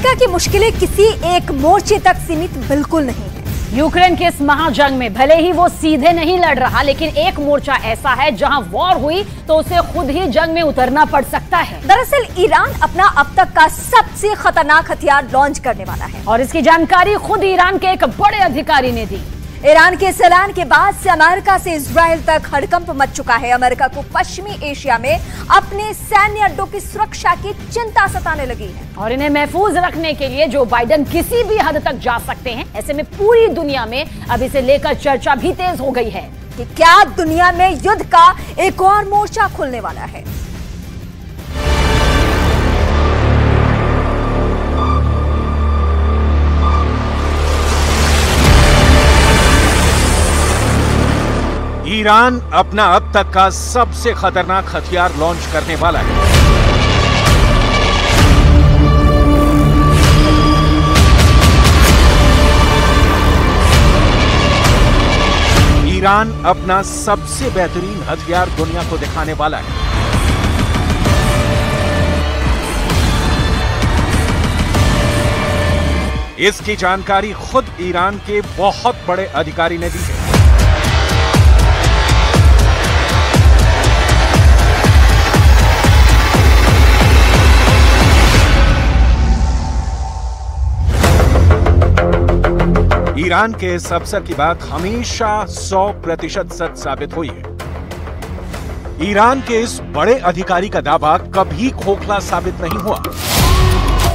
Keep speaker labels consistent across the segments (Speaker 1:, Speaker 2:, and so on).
Speaker 1: America की मुश्किलें किसी एक मोर्चे तक सीमित बिल्कुल नहीं है।
Speaker 2: यूक्रेन के इस महाजंग में भले ही वो सीधे नहीं लड़ रहा, लेकिन एक मोर्चा ऐसा है जहां वॉर हुई तो उसे खुद ही जंग में उतरना पड़ सकता है।
Speaker 1: दरअसल ईरान अपना अब तक का सबसे खतरनाक हथियार लॉन्च करने वाला है
Speaker 2: और इसकी जानकारी खुद ईरान के एक बड़े अधिकारी ने दी।
Speaker 1: ईरान के इस ऐलान के बाद से अमेरिका से इजराइल तक हड़कंप मच चुका है। अमेरिका को पश्चिमी एशिया में अपने सैन्य अड्डों की सुरक्षा की चिंता सताने लगी है
Speaker 2: और इन्हें महफूज रखने के लिए जो बाइडेन किसी भी हद तक जा सकते हैं। ऐसे में पूरी दुनिया में अब इसे लेकर चर्चा भी तेज हो गई है
Speaker 1: कि क्या दुनिया में युद्ध का एक और मोर्चा खुलने वाला है।
Speaker 3: ईरान अपना अब तक का सबसे खतरनाक हथियार लॉन्च करने वाला है। ईरान अपना सबसे बेहतरीन हथियार दुनिया को दिखाने वाला है। इसकी जानकारी खुद ईरान के बहुत बड़े अधिकारी ने दी है। ईरान के इस अफसर की बात हमेशा 100% सच साबित हुई है। ईरान के इस बड़े अधिकारी का दावा कभी खोखला साबित नहीं हुआ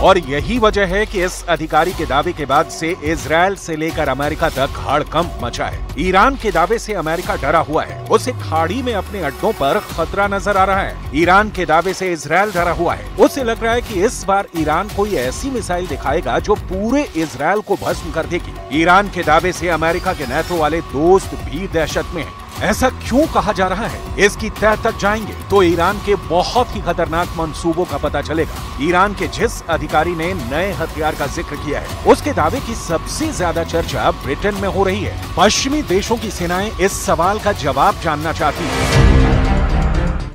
Speaker 3: और यही वजह है कि इस अधिकारी के दावे के बाद से इजराइल से लेकर अमेरिका तक हड़कंप मचा है। ईरान के दावे से अमेरिका डरा हुआ है, उसे खाड़ी में अपने अड्डों पर खतरा नजर आ रहा है। ईरान के दावे से इजराइल डरा हुआ है, उसे लग रहा है कि इस बार ईरान कोई ऐसी मिसाइल दिखाएगा जो पूरे इजराइल को भस्म कर देगी। ईरान के दावे से अमेरिका के नेटो वाले दोस्त भी दहशत में हैं। ऐसा क्यों कहा जा रहा है, इसकी तह तक जाएंगे तो ईरान के बहुत ही खतरनाक मंसूबों का पता चलेगा। ईरान के जिस अधिकारी ने नए हथियार का जिक्र किया है, उसके दावे की सबसे ज्यादा चर्चा ब्रिटेन में हो रही है। पश्चिमी देशों की सेनाएं इस सवाल का जवाब जानना चाहती हैं।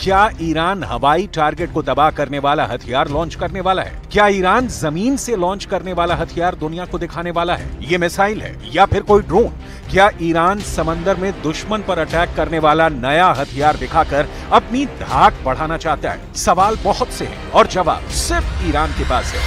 Speaker 3: क्या ईरान हवाई टारगेट को तबाह करने वाला हथियार लॉन्च करने वाला है? क्या ईरान जमीन से लॉन्च करने वाला हथियार दुनिया को दिखाने वाला है? ये मिसाइल है या फिर कोई ड्रोन? क्या ईरान समंदर में दुश्मन पर अटैक करने वाला नया हथियार दिखाकर अपनी धाक बढ़ाना चाहता है? सवाल बहुत से हैं और जवाब सिर्फ ईरान के पास है।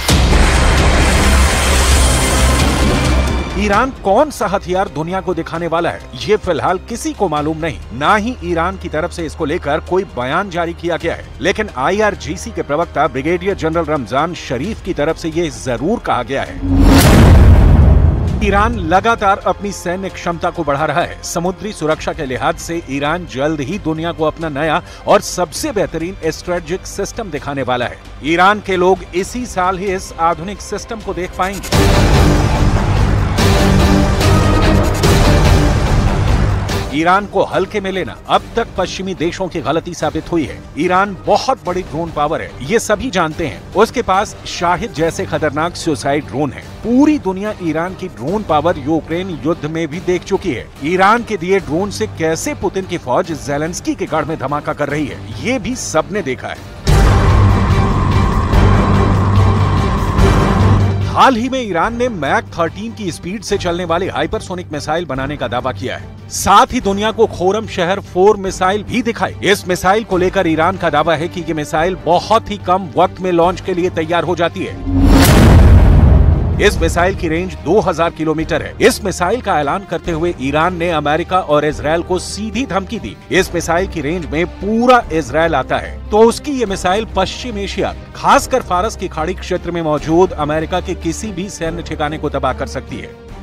Speaker 3: ईरान कौन सा हथियार दुनिया को दिखाने वाला है, ये फिलहाल किसी को मालूम नहीं। ना ही ईरान की तरफ से इसको लेकर कोई बयान जारी किया गया है, लेकिन IRGC के प्रवक्ता ब्रिगेडियर जनरल रमजान शरीफ की तरफ से ये जरूर कहा गया है। ईरान लगातार अपनी सैन्य क्षमता को बढ़ा रहा है। समुद्री सुरक्षा के लिहाज से ईरान जल्द ही दुनिया को अपना नया और सबसे बेहतरीन स्ट्रेटेजिक सिस्टम दिखाने वाला है। ईरान के लोग इसी साल ही इस आधुनिक सिस्टम को देख पाएंगे। ईरान को हल्के में लेना अब तक पश्चिमी देशों की गलती साबित हुई है। ईरान बहुत बड़ी ड्रोन पावर है, ये सभी जानते हैं। उसके पास शाहिद जैसे खतरनाक सुसाइड ड्रोन है। पूरी दुनिया ईरान की ड्रोन पावर यूक्रेन युद्ध में भी देख चुकी है। ईरान के दिए ड्रोन से कैसे पुतिन की फौज ज़ेलेंस्की के गढ़ में धमाका कर रही है, ये भी सबने देखा है। हाल ही में ईरान ने मैक 13 की स्पीड से चलने वाली हाइपरसोनिक मिसाइल बनाने का दावा किया है। साथ ही दुनिया को खोरम शहर 4 मिसाइल भी दिखाई। इस मिसाइल को लेकर ईरान का दावा है कि ये मिसाइल बहुत ही कम वक्त में लॉन्च के लिए तैयार हो जाती है। इस मिसाइल की रेंज 2000 किलोमीटर है। इस मिसाइल का ऐलान करते हुए ईरान ने अमेरिका और इजराइल को सीधी धमकी दी। इस मिसाइल की रेंज में पूरा इजराइल आता है, तो उसकी ये मिसाइल पश्चिम एशिया, खासकर फारस की खाड़ी क्षेत्र में मौजूद अमेरिका के किसी भी सैन्य ठिकाने को तबाह कर सकती है।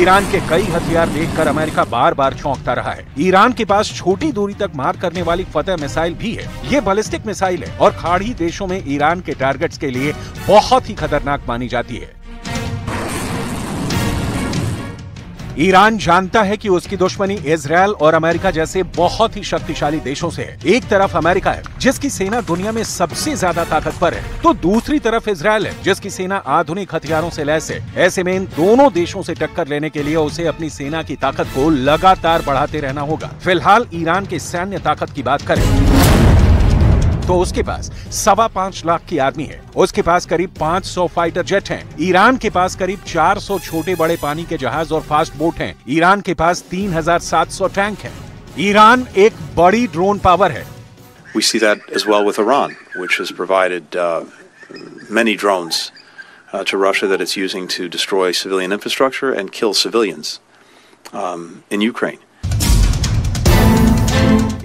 Speaker 3: ईरान के कई हथियार देखकर अमेरिका बार बार चौंकता रहा है। ईरान के पास छोटी दूरी तक मार करने वाली फतह मिसाइल भी है। ये बैलिस्टिक मिसाइल है और खाड़ी देशों में ईरान के टारगेट्स के लिए बहुत ही खतरनाक मानी जाती है। ईरान जानता है कि उसकी दुश्मनी इजराइल और अमेरिका जैसे बहुत ही शक्तिशाली देशों से है। एक तरफ अमेरिका है जिसकी सेना दुनिया में सबसे ज्यादा ताकतवर है, तो दूसरी तरफ इजराइल है जिसकी सेना आधुनिक हथियारों से लैस है। ऐसे में इन दोनों देशों से टक्कर लेने के लिए उसे अपनी सेना की ताकत को लगातार बढ़ाते रहना होगा। फिलहाल ईरान की सैन्य ताकत की बात करें तो उसके पास 5.25 लाख की आर्मी है, उसके पास करीब 500 फाइटर जेट हैं, ईरान के पास करीब 400 छोटे बड़े पानी के जहाज और फास्ट बोट हैं, ईरान के पास 3700 टैंक हैं, ईरान एक बड़ी ड्रोन पावर है।
Speaker 4: We see that as well with Iran, which has provided many drones to Russia that it's using to destroy civilian infrastructure and kill civilians in Ukraine.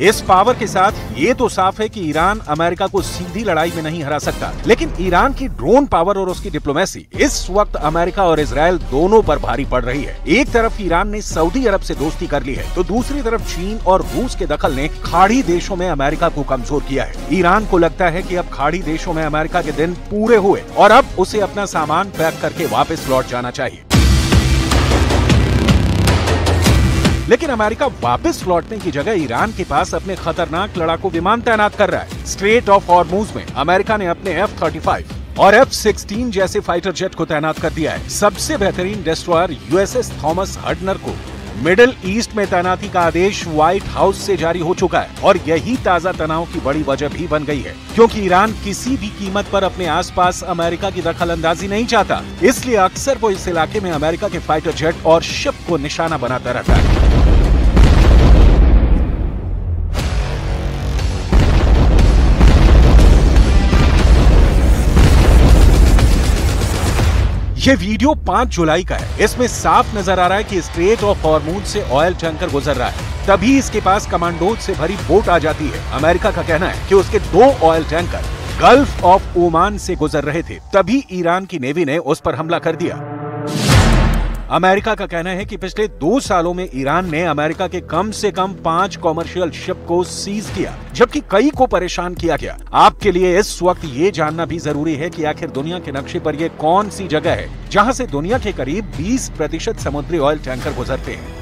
Speaker 3: इस power के साथ ये तो साफ है कि ईरान अमेरिका को सीधी लड़ाई में नहीं हरा सकता, लेकिन ईरान की ड्रोन पावर और उसकी डिप्लोमेसी इस वक्त अमेरिका और इजराइल दोनों पर भारी पड़ रही है। एक तरफ ईरान ने सऊदी अरब से दोस्ती कर ली है, तो दूसरी तरफ चीन और रूस के दखल ने खाड़ी देशों में अमेरिका को कमजोर किया है। ईरान को लगता है कि अब खाड़ी देशों में अमेरिका के दिन पूरे हुए और अब उसे अपना सामान पैक करके वापस लौट जाना चाहिए। लेकिन अमेरिका वापस लौटने की जगह ईरान के पास अपने खतरनाक लड़ाकू विमान तैनात कर रहा है। स्ट्रेट ऑफ हॉर्मुज में अमेरिका ने अपने F-35 और F-16 जैसे फाइटर जेट को तैनात कर दिया है। सबसे बेहतरीन डिस्ट्रॉयर USS थॉमस हडनर को मिडिल ईस्ट में तैनाती का आदेश व्हाइट हाउस से जारी हो चुका है और यही ताजा तनाव की बड़ी वजह भी बन गई है, क्योंकि ईरान किसी भी कीमत पर अपने आसपास अमेरिका की दखलंदाजी नहीं चाहता। इसलिए अक्सर वो इस इलाके में अमेरिका के फाइटर जेट और शिप को निशाना बनाता रहता है। ये वीडियो 5 जुलाई का है। इसमें साफ नजर आ रहा है कि स्ट्रेट ऑफ हॉर्मुज से ऑयल टैंकर गुजर रहा है, तभी इसके पास कमांडोज से भरी बोट आ जाती है। अमेरिका का कहना है कि उसके 2 oil tanker gulf of Oman से गुजर रहे थे, तभी ईरान की नेवी ने उस पर हमला कर दिया। अमेरिका का कहना है कि पिछले 2 सालों में ईरान ने अमेरिका के कम से कम 5 कॉमर्शियल शिप को सीज किया, जबकि कई को परेशान किया गया। आपके लिए इस वक्त ये जानना भी जरूरी है कि आखिर दुनिया के नक्शे पर ये कौन सी जगह है जहां से दुनिया के करीब 20% समुद्री ऑयल टैंकर गुजरते हैं।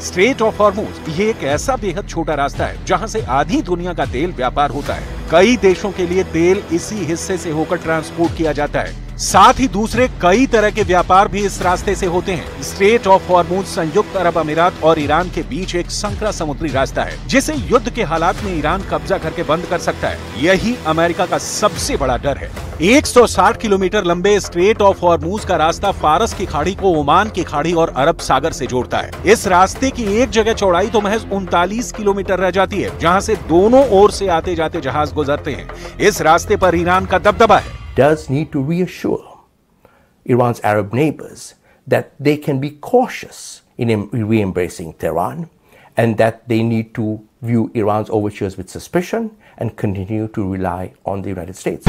Speaker 3: स्ट्रेट ऑफ हॉर्मुज ये एक ऐसा बेहद छोटा रास्ता है जहां से आधी दुनिया का तेल व्यापार होता है। कई देशों के लिए तेल इसी हिस्से से होकर ट्रांसपोर्ट किया जाता है, साथ ही दूसरे कई तरह के व्यापार भी इस रास्ते से होते हैं। स्ट्रेट ऑफ हॉर्मुज संयुक्त अरब अमीरात और ईरान के बीच एक संकरा समुद्री रास्ता है, जिसे युद्ध के हालात में ईरान कब्जा करके बंद कर सकता है। यही अमेरिका का सबसे बड़ा डर है। 160 किलोमीटर लंबे स्ट्रेट ऑफ हॉर्मुज का रास्ता फारस की खाड़ी को ओमान की खाड़ी और अरब सागर से जोड़ता है। इस रास्ते की एक जगह चौड़ाई तो महज 39 किलोमीटर रह जाती है, जहां से दोनों ओर से आते जाते जहाज गुजरते हैं। इस रास्ते पर ईरान का दबदबा है।
Speaker 5: Does need to reassure Iran's Arab neighbors that they can be cautious in re-embracing Tehran and that they need to view Iran's overtures with suspicion and continue to rely on the United States.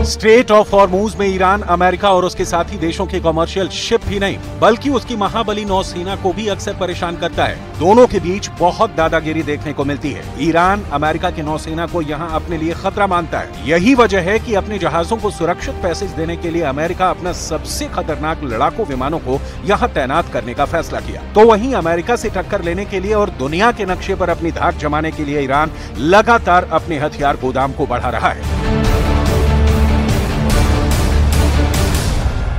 Speaker 3: Straight of Hormuz में Iran America और उसके साथी देशों के commercial ship ही नहीं बल्कि उसकी महाबली नौसेना को भी अक्सर परेशान करता है। दोनों के बीच बहुत दादागिरी देखने को मिलती है। ईरान अमेरिका की नौसेना को यहाँ अपने लिए खतरा मानता है। यही वजह है कि अपने जहाजों को सुरक्षित पैसेज देने के लिए अमेरिका अपना सबसे खतरनाक लड़ाकू विमानों को यहाँ तैनात करने का फैसला किया। तो वहीं अमेरिका से टक्कर लेने के लिए और दुनिया के नक्शे पर अपनी धाक जमाने के लिए ईरान लगातार अपने हथियार गोदाम को बढ़ा रहा है।